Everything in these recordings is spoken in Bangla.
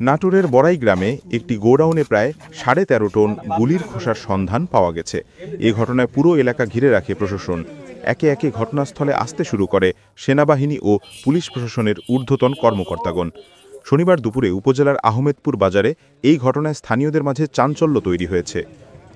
নাটোরের বড়াই গ্রামে একটি গোডাউনে প্রায় ১৩.৫ টন গুলির খোসার সন্ধান পাওয়া গেছে। এ ঘটনায় পুরো এলাকা ঘিরে রাখে প্রশাসন। একে একে ঘটনাস্থলে আসতে শুরু করে সেনাবাহিনী ও পুলিশ প্রশাসনের ঊর্ধ্বতন কর্মকর্তাগণ। শনিবার দুপুরে উপজেলার আহমেদপুর বাজারে এই ঘটনায় স্থানীয়দের মাঝে চাঞ্চল্য তৈরি হয়েছে।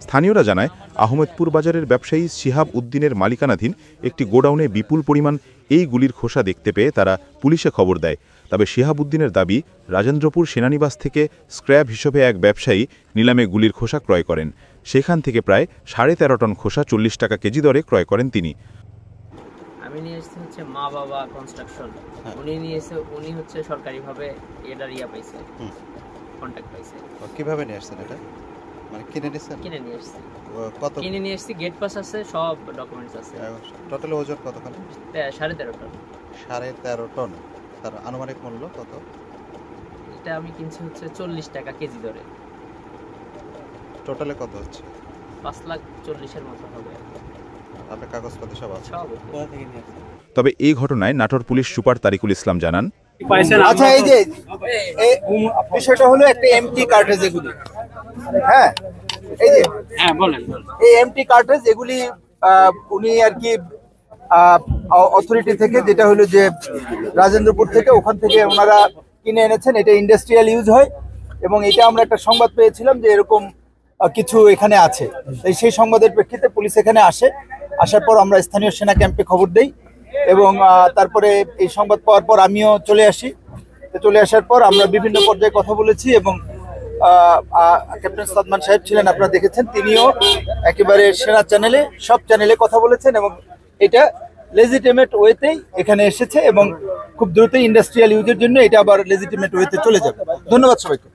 স্থানীয়রা জানায়, আহমেদপুর বাজারের ব্যবসায়ী শিহাব উদ্দিনের মালিকানাধীন একটি গোডাউনে বিপুল পরিমাণ এই গুলির খোসা দেখতে পেয়ে তারা পুলিশে খবর দেয়। তবে শিহাব উদ্দিনের দাবি, রাজেন্দ্রপুর সেনানিবাস থেকে স্ক্র্যাপ হিসেবে এক ব্যবসায়ী নিলামে গুলির খোসা ক্রয় করেন। সেখান থেকে প্রায় ১৩.৫ টন খোসা ৪০ টাকা কেজি দরে ক্রয় করেন তিনি। আমি নিয়ে এসেছি হচ্ছে মা বাবা কনস্ট্রাকশন। উনি হচ্ছে সরকারিভাবে এটার পাইছে, কন্ট্যাক্ট পাইছে। কিভাবে নিয়ে আসছেন এটা? মানে কিনে নিয়েছেন? কিনে নিয়ে এসেছি। কত? কিনে নিয়ে এসেছি, গেট পাস আছে, সব ডকুমেন্টস আছে। টোটাল ওজন কতখানি? ১৩.৫ টন। ১৩.৫ টন। তার আনুমানিক মূল্য কত? এটা আমি কিনছি হচ্ছে ৪০ টাকা কেজি দরে। টোটালে কত হচ্ছে? ৫,৪০,০০০ মতো হবে। আপনার কাগজপত্র সব আছে? সব। তবে এই ঘটনায় নাটোর পুলিশ সুপার তারিকুল ইসলাম জানান, আচ্ছা, এই যে বিষয়টা হলো একটা এমটি কার্ট্রিজ, এগুলি হ্যাঁ, এই যে বলেন। এই এমটি কার্ট্রিজ এগুলি উনি আর কি অথরিটি থেকে, যেটা হলো যে রাজেন্দ্রপুর থেকে, ওখান থেকে ওনারা কিনে এনেছেন। এটা ইন্ডাস্ট্রিয়াল ইউজ হয় এবং এটা আমরা একটা সংবাদ পেয়েছিলাম যে এরকম কিছু এখানে আছে। সেই সংবাদের প্রেক্ষিতে পুলিশ এখানে আসার পর আমরা স্থানীয় সেনা ক্যাম্পে খবর দেই এবং তারপরে এই সংবাদ পাওয়ার পর আমিও চলে আসি। চলে আসার পর আমরা বিভিন্ন পর্যায়ে কথা বলেছি এবং ক্যাপ্টেন সাদমান সাহেব ছিলেন, আপনারা দেখেছেন, তিনিও একেবারে সেনা চ্যানেলে, সব চ্যানেলে কথা বলেছেন এবং এটা লেজিটিমেট ওয়েতেই এখানে এসেছে এবং খুব দ্রুত ইন্ডাস্ট্রিয়াল ইউজের জন্য এটা আবার লেজিটিমেট ওয়েতে চলে যাবে। ধন্যবাদ সবাইকে।